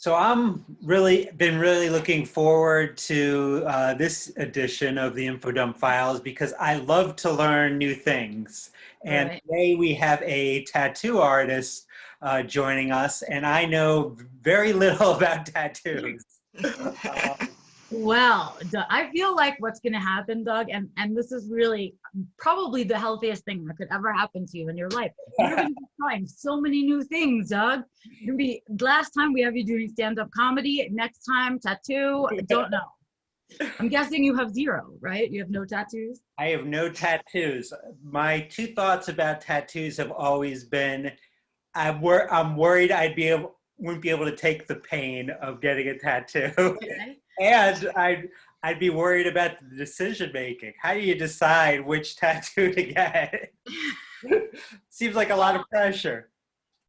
So I'm been really looking forward to this edition of the Info Dump Files because I love to learn new things. And Right. today we have a tattoo artist joining us, and I know very little about tattoos. Um, I feel like what's going to happen, Doug, and this is really probably the healthiest thing that could ever happen to you in your life. You're going to be trying so many new things, Doug. You're gonna be last time we have you doing stand-up comedy. Next time, tattoo. I don't know. I'm guessing you have zero, right? You have no tattoos. I have no tattoos. My two thoughts about tattoos have always been I'm worried wouldn't be able to take the pain of getting a tattoo. Okay. And I'd be worried about the decision making. How do you decide which tattoo to get? Seems like a lot of pressure.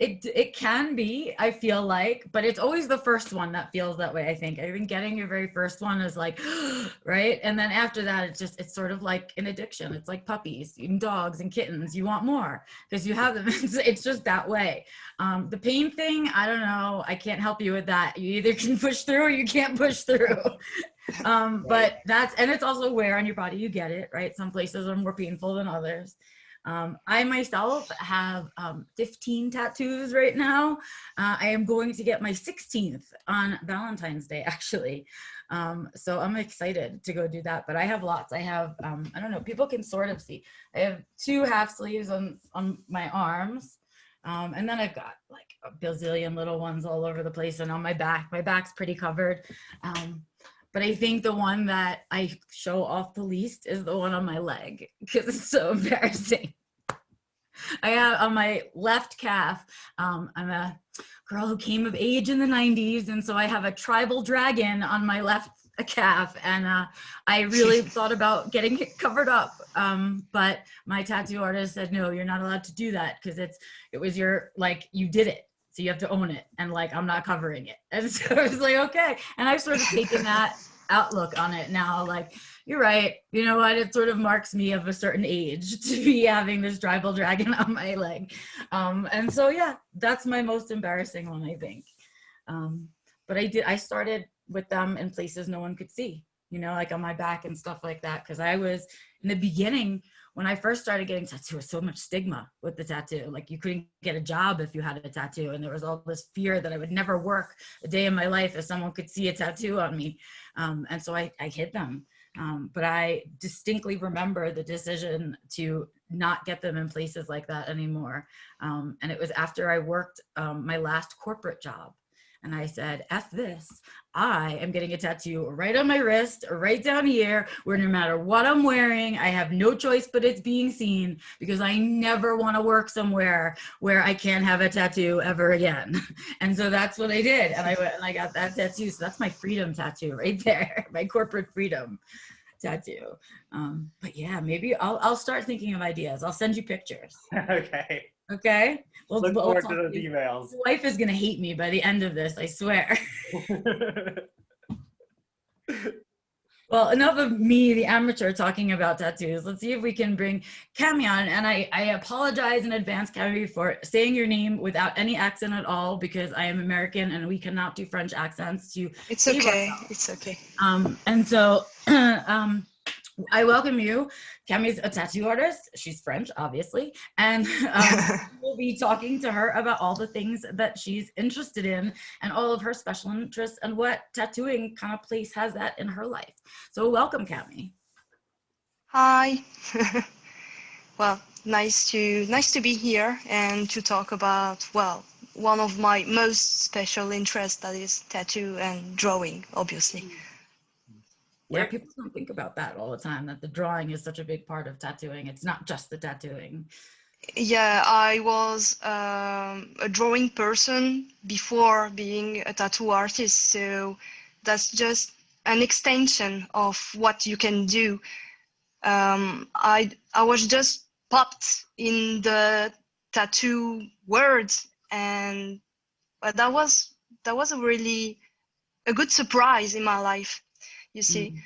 It can be, I feel like, but it's always the first one that feels that way, I think. I think getting your very first one is like, right? And then after that, it's sort of like an addiction. It's like puppies and dogs and kittens. You want more because you have them. It's just that way. The pain thing, I don't know. I can't help you with that. You either can push through or you can't push through. But it's also where on your body you get it, right? Some places are more painful than others. I myself have 15 tattoos right now. I am going to get my 16th on Valentine's Day, actually. So I'm excited to go do that, but I have lots. I have, I don't know, people can sort of see. I have 2 half sleeves on my arms. And then I've got like a bazillion little ones all over the place and on my back. My back's pretty covered. But I think the one that I show off the least is the one on my leg because it's so embarrassing. I have on my left calf, I'm a girl who came of age in the 90s. And so I have a tribal dragon on my left calf. And I really thought about getting it covered up. But my tattoo artist said, no, you're not allowed to do that because it was you did it. So you have to own it. And like, I'm not covering it. And so I was like, okay. And I've sort of taken that outlook on it now. Like, you're right. You know what? It sort of marks me of a certain age to be having this tribal dragon on my leg. And so, yeah, that's my most embarrassing one, I think. But I started with them in places no one could see, like on my back and stuff like that. Cause I was in the beginning, when I first started getting tattooed, was so much stigma with the tattoo. Like you couldn't get a job if you had a tattoo. And there was all this fear that I would never work a day in my life if someone could see a tattoo on me. And so I hid them. But I distinctly remember the decision to not get them in places like that anymore. And it was after I worked my last corporate job. And I said, F this, I am getting a tattoo right on my wrist, right down here, where no matter what I'm wearing, I have no choice but it's being seen because I never want to work somewhere where I can't have a tattoo ever again. And so that's what I did. And I went and I got that tattoo. So that's my freedom tattoo right there, my corporate freedom tattoo. But yeah, maybe I'll start thinking of ideas. I'll send you pictures. Okay. Okay. Look forward to those emails. My wife is going to hate me by the end of this, I swear. Well, enough of me, the amateur, talking about tattoos. Let's see if we can bring Camille on. And I apologize in advance, Camille, for saying your name without any accent at all, because I am American and we cannot do French accents to It's okay. It's okay. And so I welcome you. Camille's a tattoo artist. She's French, obviously. And we'll be talking to her about all the things that she's interested in and all of her special interests and what tattooing kind of place has that in her life. So welcome, Camille. Hi. Well, nice to be here and to talk about, well, one of my most special interests, that is tattoo and drawing, obviously. Yeah, people don't think about that all the time, that the drawing is such a big part of tattooing. It's not just the tattooing. Yeah, I was a drawing person before being a tattoo artist, so that's just an extension of what you can do. I was just popped in the tattoo world, and that was a good surprise in my life. You see,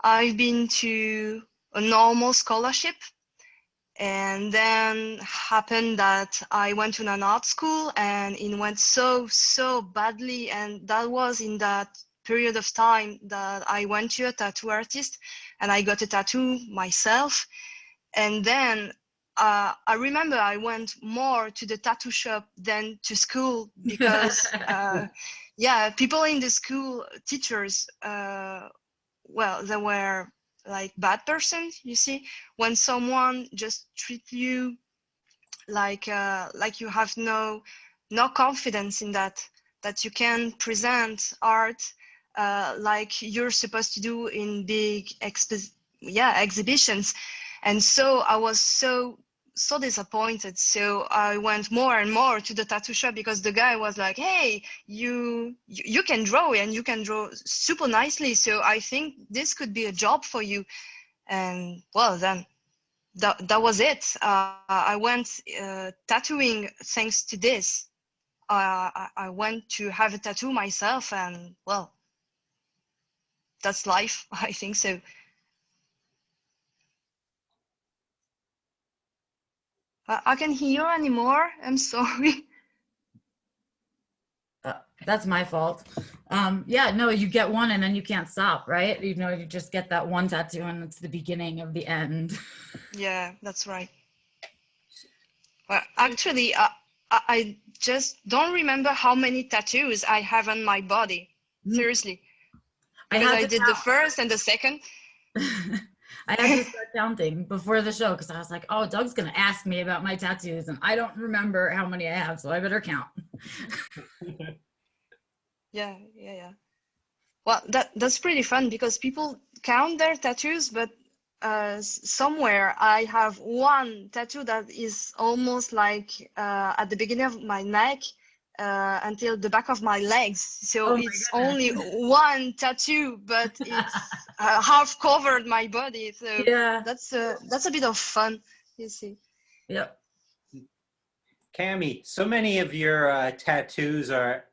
I've been to a normal scholarship And then happened that I went to an art school and it went so badly. And that was in that period of time that I went to a tattoo artist and I got a tattoo myself. And then I remember I went more to the tattoo shop than to school because yeah, people in the school, teachers, well, they were like bad persons, you see. When someone just treat you like you have no confidence in that you can present art like you're supposed to do in big exhibitions. And so I was so disappointed. So I went more and more to the tattoo shop because the guy was like, hey, you can draw and you can draw super nicely, so I think this could be a job for you. And well, then that was it. I went tattooing thanks to this. I went to have a tattoo myself, and well, that's life. I think so. I can't hear you anymore. I'm sorry. That's my fault. Yeah, no, you get one and then you can't stop, right? You know, you just get that one tattoo and it's the beginning of the end. Yeah, that's right. Well, actually, I just don't remember how many tattoos I have on my body. Seriously. Because I did the first and the second. I had to start counting before the show because I was like, oh, Doug's going to ask me about my tattoos and I don't remember how many I have, so I better count. Yeah. Well, that's pretty fun because people count their tattoos, but somewhere I have one tattoo that is almost like at the beginning of my neck until the back of my legs. So it's only one tattoo, but it's half covered my body. So yeah, that's a bit of fun, you see. Yep. Camille, so many of your tattoos are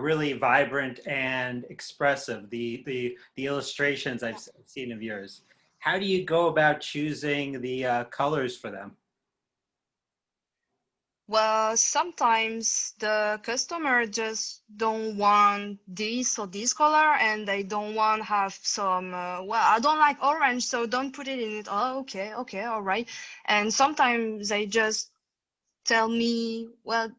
really vibrant and expressive. The illustrations I've seen of yours. How do you go about choosing the colors for them? Well, sometimes the customer just don't want this or this color, and they don't want to have some, well, I don't like orange, so don't put it in it. Oh, okay, all right. And sometimes they just tell me, well,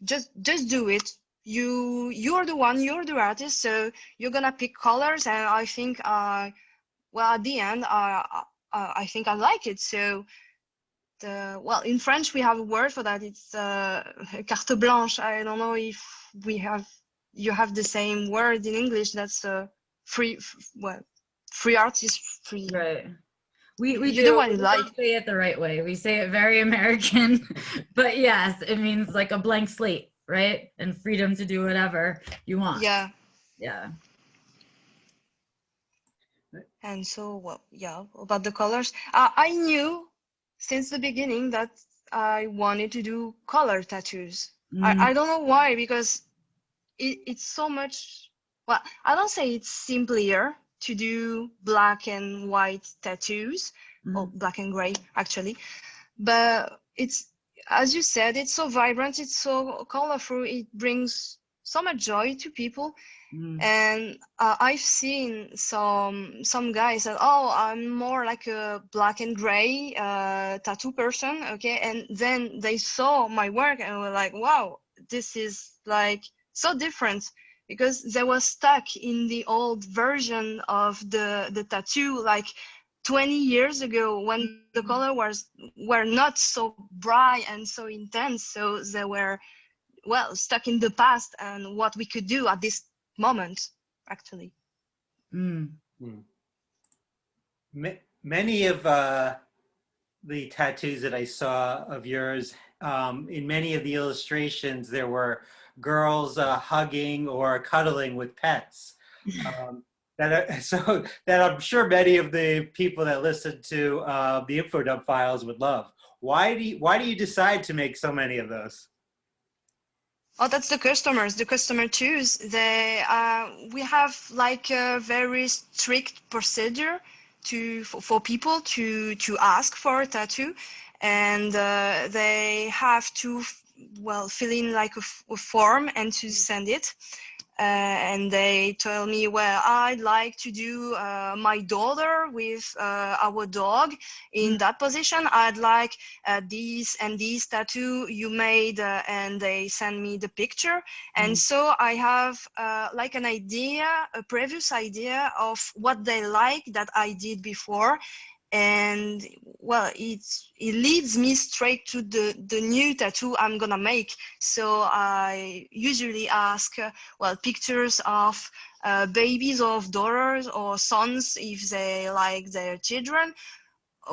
just do it. You're the one, you're the artist, so you're gonna pick colors, and I think well, at the end, I think I like it. So well, in French we have a word for that. It's carte blanche. I don't know if you have the same word in English. That's free, well, free artist, free. Right. We You do. do what you We like. don't say it the right way. We say it very American, but yes, it means like a blank slate, right? And freedom to do whatever you want. Yeah. Yeah. And so, well, yeah, about the colors, I knew since the beginning that I wanted to do color tattoos. I don't know why, because it's so much, well, I don't say it's simpler to do black and white tattoos, or black and gray actually, but it's, as you said, it's so vibrant, it's so colorful, it brings so much joy to people. And I've seen some guys that, oh, I'm more like a black and gray tattoo person, okay, and then they saw my work and were like, wow, this is like so different, because they were stuck in the old version of the tattoo like 20 years ago, when the color were not so bright and so intense, so they were, well, stuck in the past and what we could do at this moment, actually. Many of the tattoos that I saw of yours, in many of the illustrations, there were girls hugging or cuddling with pets. So that I'm sure many of the people that listen to the InfoDump files would love. Why do you decide to make so many of those? Oh, that's the customers. The customer choose. They we have like a very strict procedure for people to ask for a tattoo, and they have to fill in like a form and to send it. And they tell me, well, I'd like to do my daughter with our dog in that position. I'd like these and these tattoo you made, and they send me the picture. And so I have like an idea, a previous idea of what they like that I did before. And well, it leads me straight to the new tattoo I'm gonna make. So I usually ask pictures of babies or of daughters or sons if they like their children.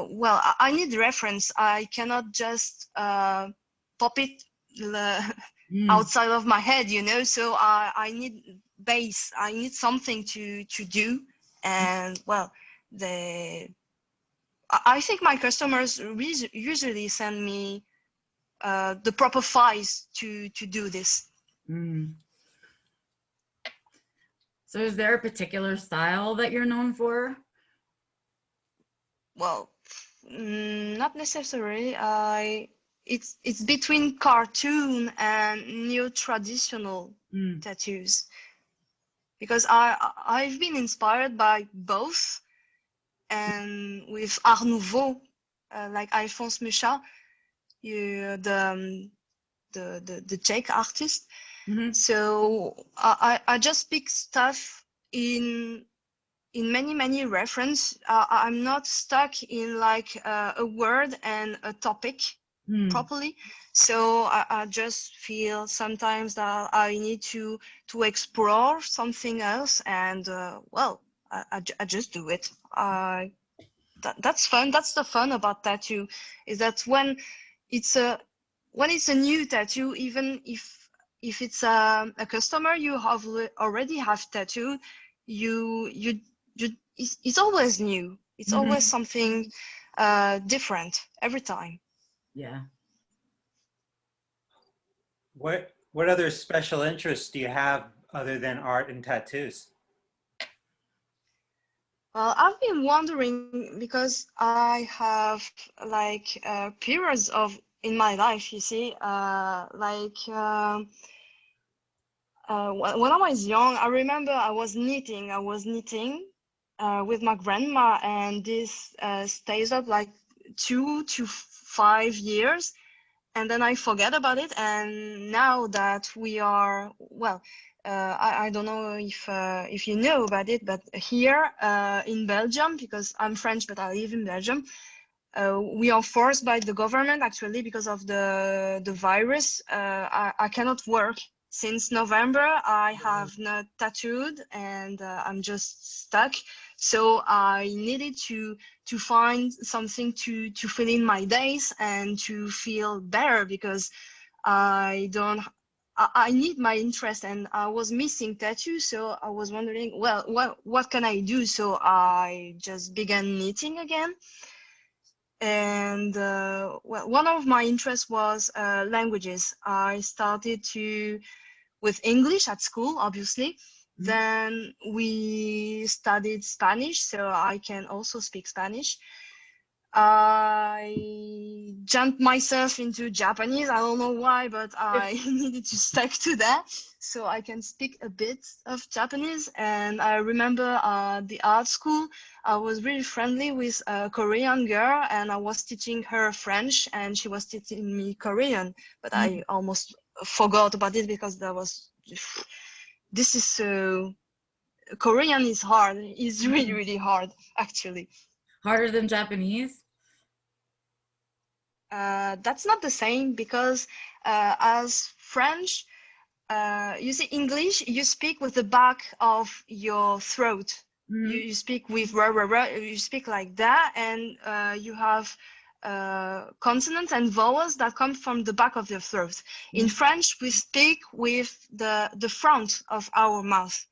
Well, I need reference. I cannot just pop it outside of my head, you know. So I need base. I need something to do. And well, I think my customers usually send me the proper files to do this. So is there a particular style that you're known for? Well, not necessarily. It's between cartoon and neo-traditional tattoos, because I've been inspired by both. And with Art Nouveau, like Alphonse Mucha, the Czech artist. So I just pick stuff in many reference. I'm not stuck in like a word and a topic properly. So I just feel sometimes that I need to explore something else, and well, I just do it. That's fun. That's the fun about tattoo, is that when it's a new tattoo, even if it's a customer you have already have tattooed, it's always new. It's always something different every time. Yeah. What other special interests do you have other than art and tattoos? Well, I've been wondering, because I have like periods in my life, you see, when I was young, I remember I was knitting with my grandma, and this stays up like 2 to 5 years, and then I forget about it. And now that we are, well, I don't know if you know about it, but here in Belgium, because I'm French but I live in Belgium, we are forced by the government, actually, because of the virus. I cannot work. Since November, I have not tattooed, and I'm just stuck. So I needed to find something to fill in my days and to feel better, because I need my interest, and I was missing tattoos. So I was wondering, well, what can I do? So I just began knitting again. And well, one of my interests was languages. I started with English at school, obviously. Then we studied Spanish, so I can also speak Spanish. I jumped myself into Japanese. I don't know why, but I needed to stick to that, so I can speak a bit of Japanese. And I remember the art school, I was really friendly with a Korean girl, and I was teaching her French, and she was teaching me Korean. But I almost forgot about it, because this is so, Korean is hard. It's really hard, actually. Harder than Japanese? That's not the same, because as French, you see, English, you speak with the back of your throat. You speak with you speak like that, and you have consonants and vowels that come from the back of your throat. In French, we speak with the front of our mouth.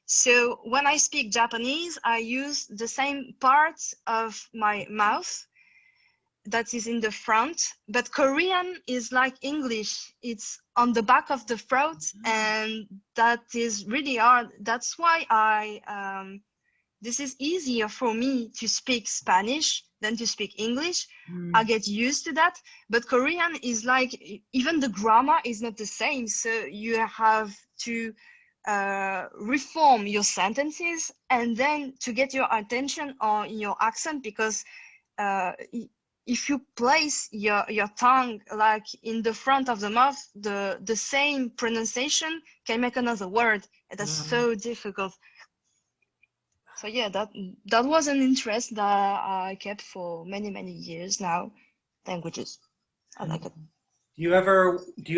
So when I speak Japanese, I use the same parts of my mouth that is in the front, but Korean is like English. It's on the back of the throat, and that is really hard. That's why this is easier for me to speak Spanish than to speak English. Mm. I get used to that. But Korean is like, even the grammar is not the same. So you have to reform your sentences and then to get your attention on your accent, because if you place your tongue like in the front of the mouth, the same pronunciation can make another word. And that's so difficult. So yeah, that was an interest that I kept for many years now. Languages, I like it. Do you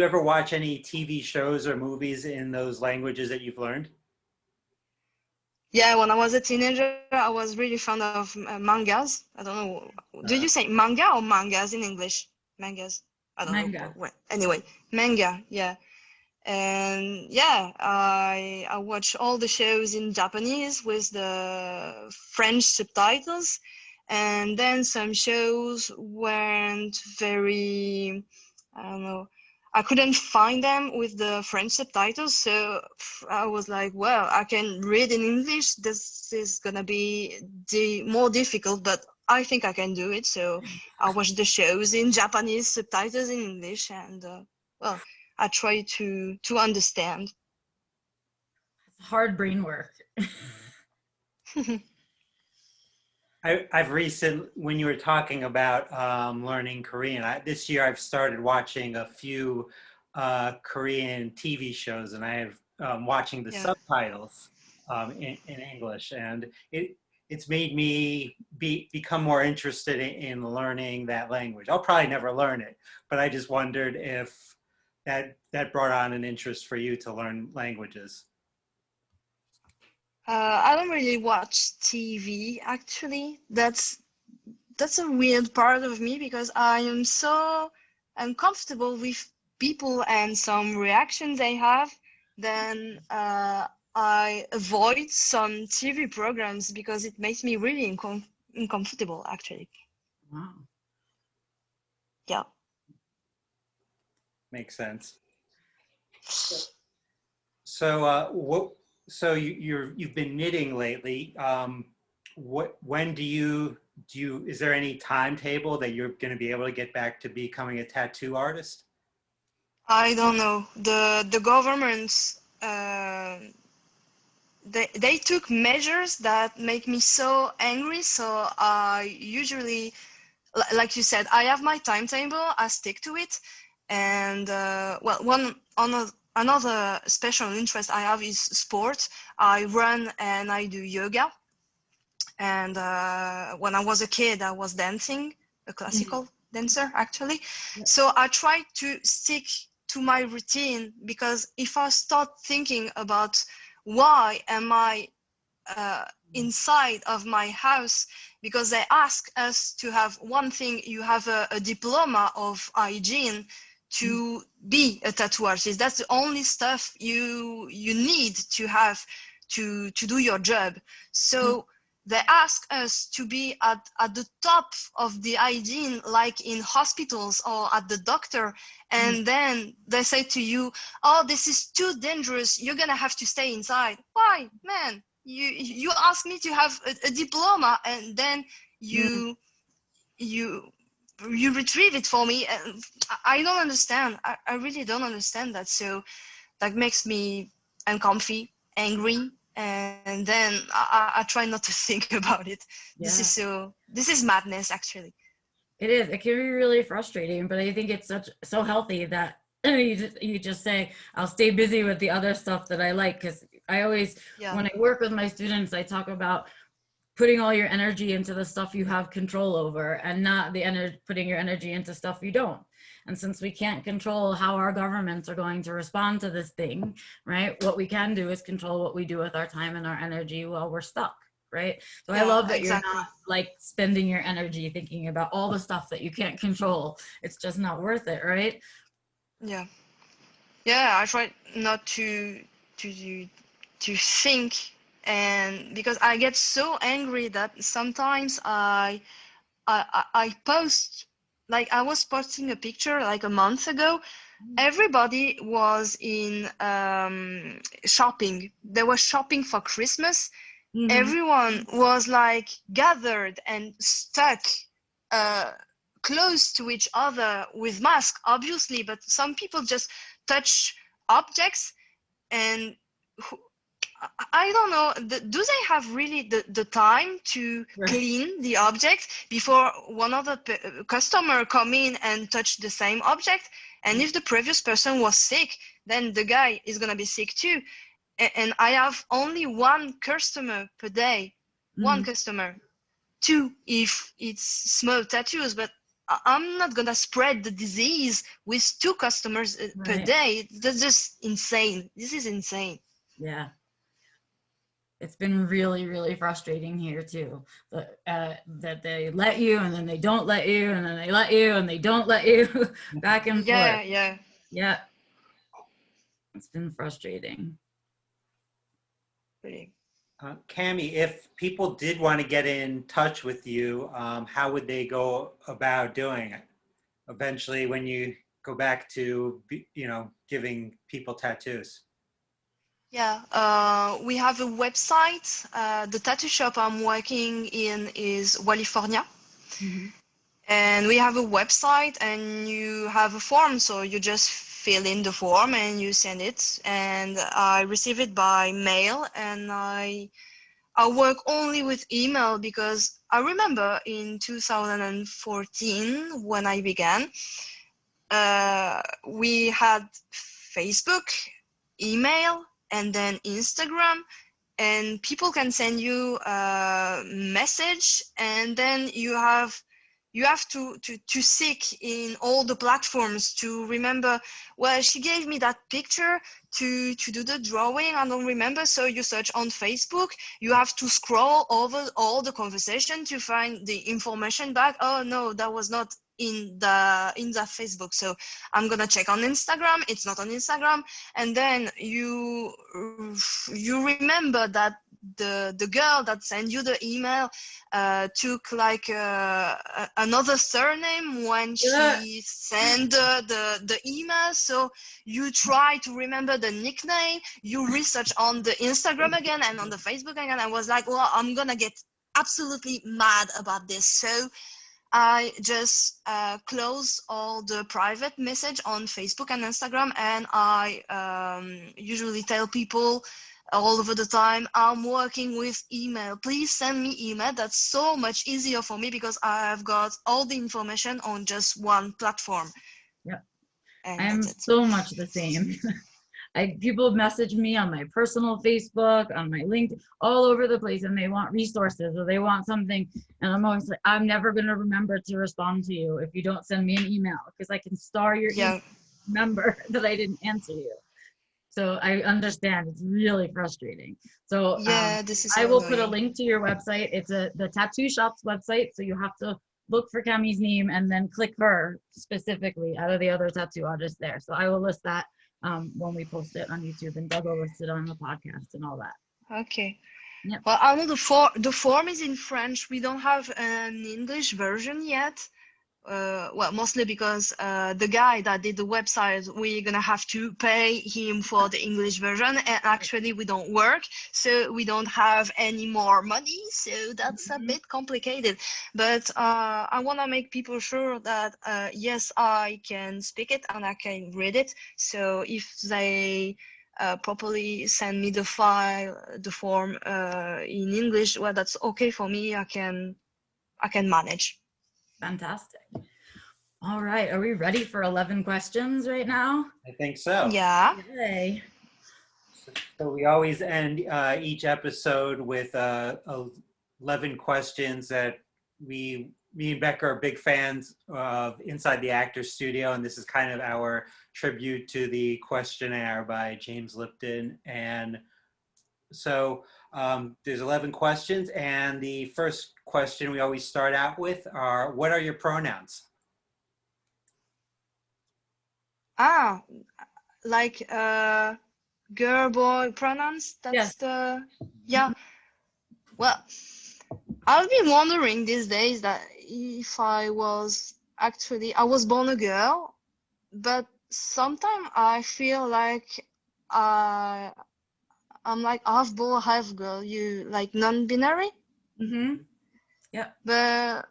ever watch any TV shows or movies in those languages that you've learned? Yeah, when I was a teenager, I was really fond of mangas. I don't know. Do you say manga or mangas in English? Mangas. I don't know. Manga. Anyway, manga. Yeah. And yeah, I watch all the shows in Japanese with the French subtitles, and then some shows weren't very, I don't know, I couldn't find them with the French subtitles, so I was like, well, I can read in English. This is gonna be more difficult, but I think I can do it. So I watched the shows in Japanese, subtitles in English, and well, I try to understand. Hard brain work. I've when you were talking about learning Korean, this year I've started watching a few Korean TV shows, and I have watching the subtitles in English, and it's made me become more interested in learning that language. I'll probably never learn it, but I just wondered if that brought on an interest for you to learn languages. I don't really watch TV, actually. That's a weird part of me, because I am so uncomfortable with people and some reactions they have. Then I avoid some TV programs because it makes me really uncomfortable, actually. Wow. Yeah. Makes sense. So you've been knitting lately. When is there any timetable that you're going to be able to get back to becoming a tattoo artist? I don't know. The governments they took measures that make me so angry. So I usually, like you said, I have my timetable. I stick to it. And well, another special interest I have is sport. I run and I do yoga. And when I was a kid, I was dancing, a classical dancer, actually. So I try to stick to my routine, because if I start thinking about why am I inside of my house, because they ask us to have one thing, you have a diploma of hygiene to be a tattoo artist. That's the only stuff you need to have to do your job. So they ask us to be at the top of the hygiene, like in hospitals or at the doctor. And then they say to you, oh, this is too dangerous. You're going to have to stay inside. Why, man? You ask me to have a diploma, and then you retrieve it for me. And I don't understand. I really don't understand that. So that makes me uncomfy, angry. And then I try not to think about it. Yeah. This is madness, actually. It is. It can be really frustrating, but I think it's so healthy that you just say, I'll stay busy with the other stuff that I like. Because I always, when I work with my students, I talk about putting all your energy into the stuff you have control over, and not putting your energy into stuff you don't. And since we can't control how our governments are going to respond to this thing, right? What we can do is control what we do with our time and our energy while we're stuck, right? So I love that you're not like spending your energy thinking about all the stuff that you can't control. It's just not worth it, right? Yeah. I try not to think, and because I get so angry that sometimes I post, like I was posting a picture like a month ago. Everybody was in shopping. They were shopping for Christmas. Everyone was like gathered and stuck close to each other with mask, obviously, but some people just touch objects and I don't know, do they have really the time to clean the object before one of the customer come in and touch the same object? And if the previous person was sick, then the guy is gonna be sick too. And I have only one customer per day, one customer, two if it's small tattoos, but I'm not gonna spread the disease with two customers per day. That's just insane. This is insane. Yeah. It's been really, really frustrating here too. That they let you and then they don't let you and then they let you and they don't let you back and forth. Yeah. It's been frustrating. Really. Camille, if people did want to get in touch with you, how would they go about doing it? Eventually, when you go back to, giving people tattoos. Yeah, we have a website. The tattoo shop I'm working in is California. And we have a website and you have a form. So you just fill in the form and you send it. And I receive it by mail. And I work only with email because I remember in 2014 when I began, we had Facebook, email, and then Instagram, and people can send you a message, and then you have to seek in all the platforms to remember, well, she gave me that picture to do the drawing, I don't remember, so you search on Facebook, you have to scroll over all the conversation to find the information back. Oh no, that was not in the Facebook, so I'm gonna check on Instagram, it's not on Instagram, and then you remember that the girl that sent you the email took like another surname when she sent the email, so you try to remember the nickname, you research on the Instagram again and on the Facebook again. I was like, well, I'm gonna get absolutely mad about this, so I just close all the private message on Facebook and Instagram, and I usually tell people all over the time, I'm working with email. Please send me email. That's so much easier for me because I've got all the information on just one platform. Yeah, and I'm so much the same. People message me on my personal Facebook, on my LinkedIn, all over the place, and they want resources or they want something. And I'm always like, I'm never going to remember to respond to you if you don't send me an email, because I can star your email, remember that I didn't answer you. So I understand, it's really frustrating. So this is so I will annoying. put a link to your website. It's the tattoo shop's website. So you have to look for Camille's name and then click her specifically out of the other tattoo artists there. So I will list that when we post it on YouTube, and Doug will list it on the podcast and all that. Okay. Yep. Well, I know the form is in French. We don't have an English version yet. Well, mostly because the guy that did the website, we're gonna have to pay him for the English version, and actually we don't work, so we don't have any more money, so that's a bit complicated. But I want to make people sure that yes, I can speak it and I can read it, so if they properly send me the form in English, well, that's okay for me. I can manage. Fantastic. All right, are we ready for 11 questions right now? I think so. Yeah. Okay. So we always end each episode with 11 questions that me and Becca are big fans of Inside the Actors Studio, and this is kind of our tribute to the questionnaire by James Lipton. And so there's 11 questions, and the first question we always start out with are, what are your pronouns? Like girl, boy pronouns. That's yeah. Well, I've been wondering these days that if I was born a girl, but sometimes I feel like I'm like half boy, half girl. You like non-binary? Mm-hmm. Yeah. But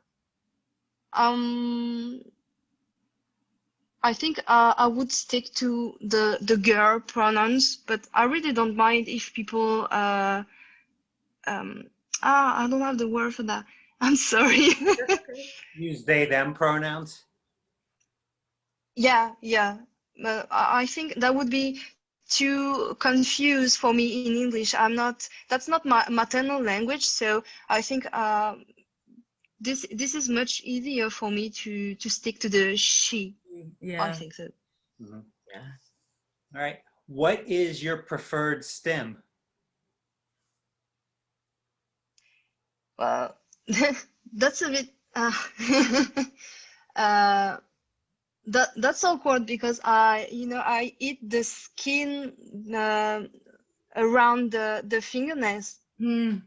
Um, I think I would stick to the girl pronouns, but I really don't mind if people um I don't have the word for that. I'm sorry. Use they, them pronouns? Yeah, yeah. But I think that would be too confused for me in English. That's not my maternal language, so I think this is much easier for me to stick to the she. I Yeah. think so. Mhm. Yeah. All right. What is your preferred stem? Well, that's a bit uh that's awkward because I eat the skin around the fingernails. Hmm.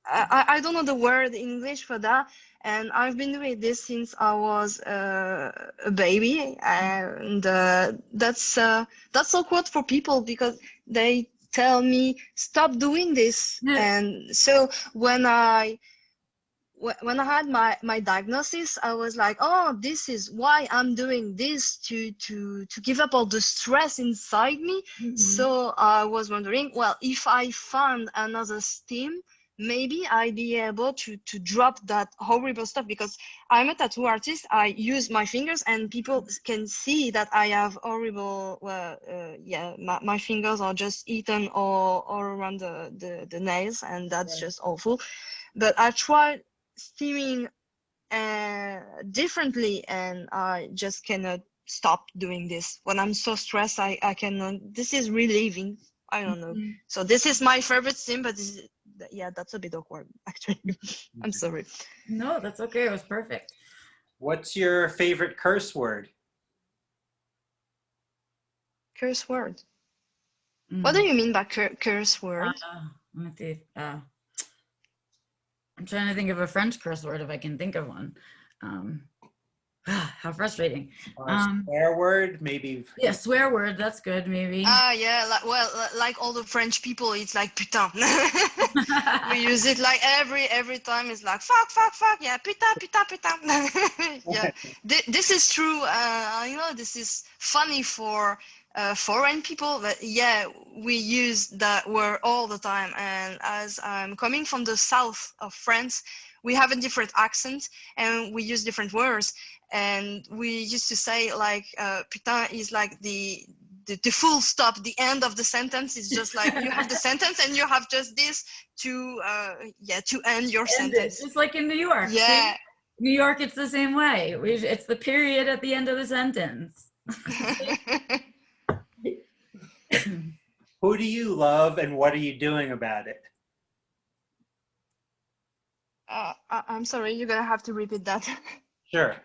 I don't know the word in English for that, and I've been doing this since I was a baby, and that's awkward for people because they tell me stop doing this, and so when I had my diagnosis, I was like, oh, this is why I'm doing this to give up all the stress inside me. Mhm. So I was wondering, well, if I found another STEAM, maybe I'd be able to drop that horrible stuff because I'm a tattoo artist. I use my fingers and people can see that I have horrible, yeah, my fingers are just eaten all around the nails, and that's just awful. But I tried steaming differently, and I just cannot stop doing this. When I'm so stressed, I cannot. This is relieving. I don't know. Mhm. So this is my favorite steam, but this is, yeah, that's a bit awkward actually. I'm sorry. No, that's okay. It was perfect. What's your favorite curse word? Curse word. What do Mm. you mean by curse word? Let me see. I'm trying to think of a French curse word if I can think of one. Um, how frustrating. Swear word, maybe. Yeah, swear word. That's good. Maybe. Ah, yeah, like all the French people, it's like putain. We use it like every time. It's like fuck, fuck, fuck. Yeah, putain, putain, putain. Yeah, this is true. I know this is funny for foreign people, but yeah, we use that word all the time. And as I'm coming from the south of France, we have a different accent and we use different words. And we used to say like putain is like the full stop, the end of the sentence is just like you have the sentence and you have just this to to end your End it, sentence. just like in New York. See? Yeah. New York, it's the same way. It's the period at the end of the sentence. Who do you love and what are you doing about it? I'm sorry, you're gonna have to repeat that. Sure.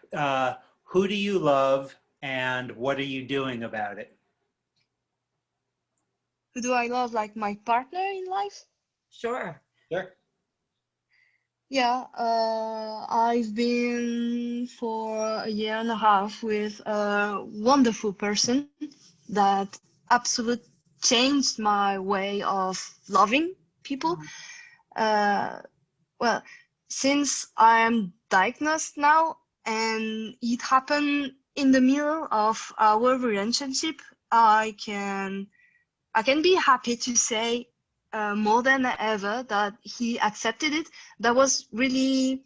Who do you love and what are you doing about it? Who do I love? Like my partner in life? Sure. Sure. Yeah, I've been for a year and a half with a wonderful person that absolutely changed my way of loving people. Well, since I am diagnosed now and it happened in the middle of our relationship, I can be happy to say more than ever that he accepted it. That was really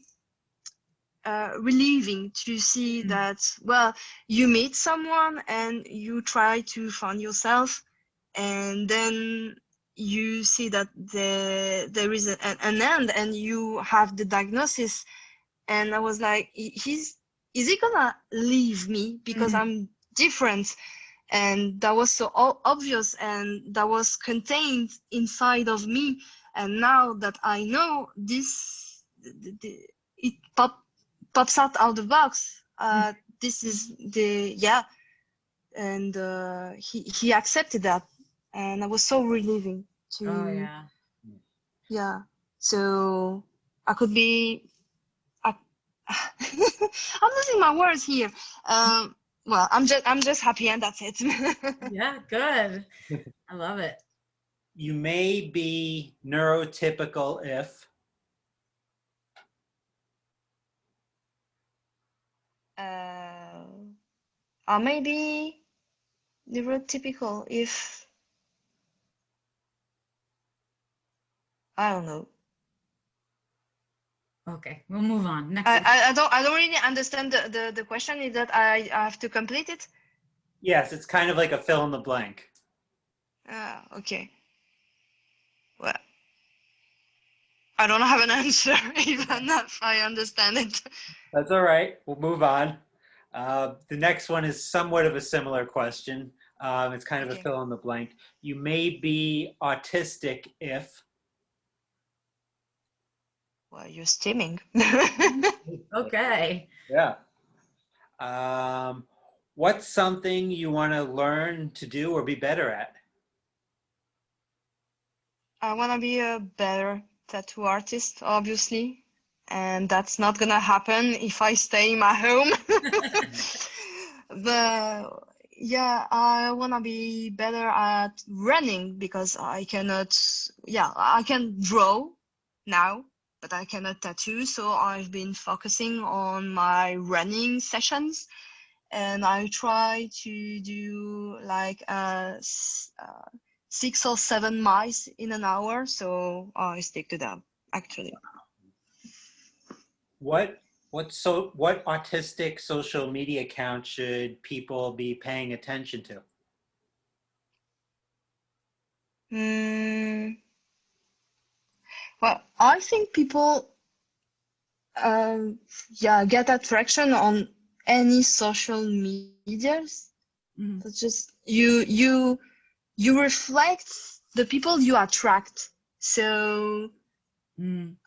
relieving to see that, well, you meet someone and you try to find yourself, and then you see that there is an end and you have the diagnosis. And I was like, is he gonna leave me because I'm different? And that was so obvious and that was contained inside of me. And now that I know this, it pops out of the box. This is the, yeah. And he accepted that, and I was so relieving to, Oh yeah. yeah. So I could be, I'm losing my words here. Well, I'm just happy, and that's it. Yeah, good. I love it. You may be neurotypical if Maybe neurotypical if I don't know. Okay, we'll move on. Next. I don't really understand the question. Is that I have to complete it? Yes, it's kind of like a fill in the blank. Okay. Well, I don't have an answer even if I understand it. That's all right. We'll move on. The next one is somewhat of a similar question. It's kind of a Okay. fill in the blank. You may be autistic if. Well, you're stimming. Okay. Yeah. What's something you want to learn to do or be better at? I want to be a better tattoo artist, obviously, and that's not gonna happen if I stay in my home. But yeah, I want to be better at running because I cannot, yeah, I can draw now, but I cannot tattoo. So I've been focusing on my running sessions, and I try to do like 6 or 7 miles in an hour. So I stick to that actually. What what autistic social media account should people be paying attention to? Well, I think people get attraction on any social medias. Mhm. It's just you reflect the people you attract. So Mm.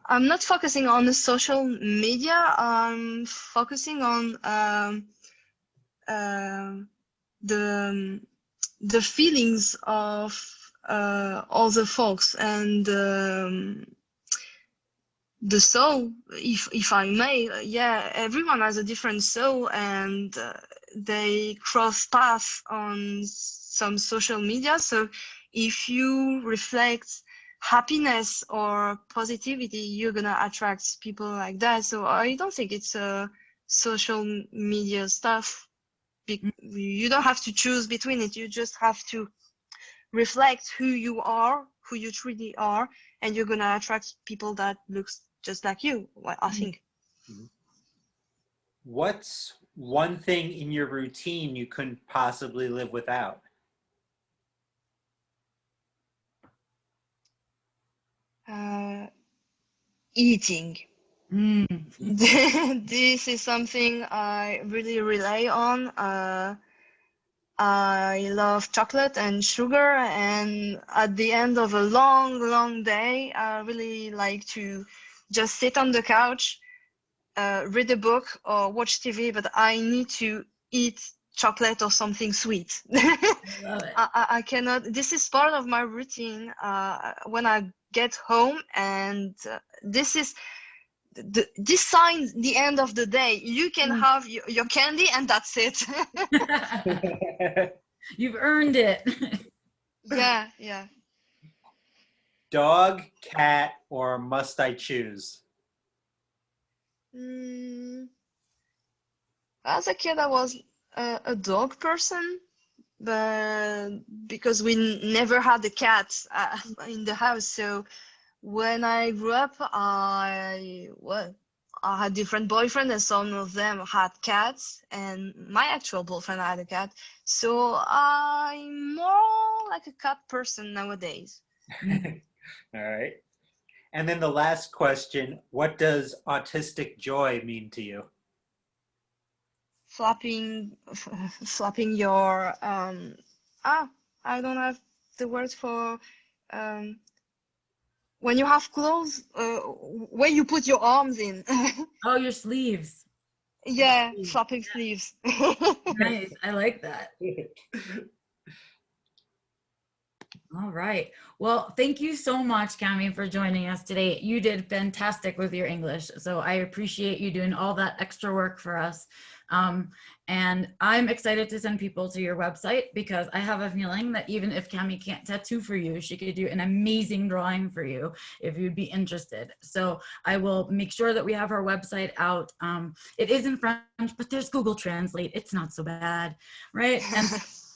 I'm not focusing on the social media. I'm focusing on the the feelings of other folks and the soul, if I may. Yeah, everyone has a different soul, and they cross paths on some social media. So if you reflect happiness or positivity, you're gonna attract people like that. So I don't think it's a social media stuff. You don't have to choose between it. You just have to reflect who you are, who you truly are, and you're gonna attract people that looks just like you. I think. What's one thing in your routine you couldn't possibly live without? Eating. Mm. This is something I really rely on. I love chocolate and sugar, and at the end of a long, long day, I really like to just sit on the couch, read a book, or watch TV, but I need to eat chocolate or something sweet. Love it. I cannot. This is part of my routine when I get home, and this signs the end of the day. You can have your candy, and that's it. You've earned it. Yeah, yeah. Dog, cat, or must I choose? Mm, as a kid, I was a dog person, but because we never had a cat in the house, so when I grew up, I had different boyfriends, and some of them had cats, and my actual boyfriend had a cat. So I'm more like a cat person nowadays. All right. And then the last question, what does autistic joy mean to you? Flapping, flapping your I don't have the word for um, when you have clothes where you put your arms in. Oh, your sleeves. Yeah, flapping sleeves. Nice. I like that. All right. Well, thank you so much, Cami, for joining us today. You did fantastic with your English. So I appreciate you doing all that extra work for us. And I'm excited to send people to your website because I have a feeling that even if Cami can't tattoo for you, she could do an amazing drawing for you if you'd be interested. So I will make sure that we have her website out. It is in French, but there's Google Translate. It's not so bad, right? And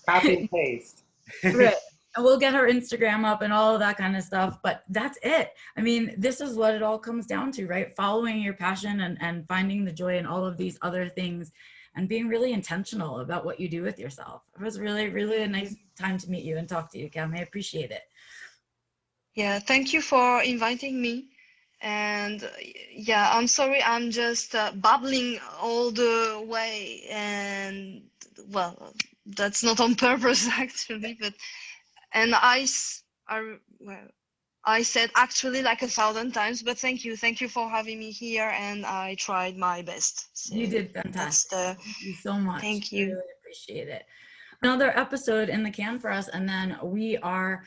Copy and paste. right. And we'll get her Instagram up and all of that kind of stuff. But that's it. I mean, this is what it all comes down to, right? Following your passion and finding the joy in all of these other things and being really intentional about what you do with yourself. It was really, really a nice time to meet you and talk to you, Cam. I appreciate it. Yeah, thank you for inviting me. And yeah, I'm sorry, I'm just babbling all the way. And well, that's not on purpose actually, but and well, I said actually like 1,000 times, but thank you for having me here, and I tried my best. So You did that's fantastic. Thank you so much. thank I you. really appreciate it. Another episode in the can for us, and then we are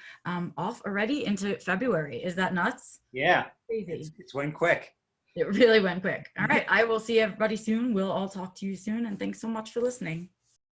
off already into February. Is that nuts? Yeah, Crazy. it's went quick. It really went quick. All right. I will see everybody soon. We'll all talk to you soon. And thanks so much for listening.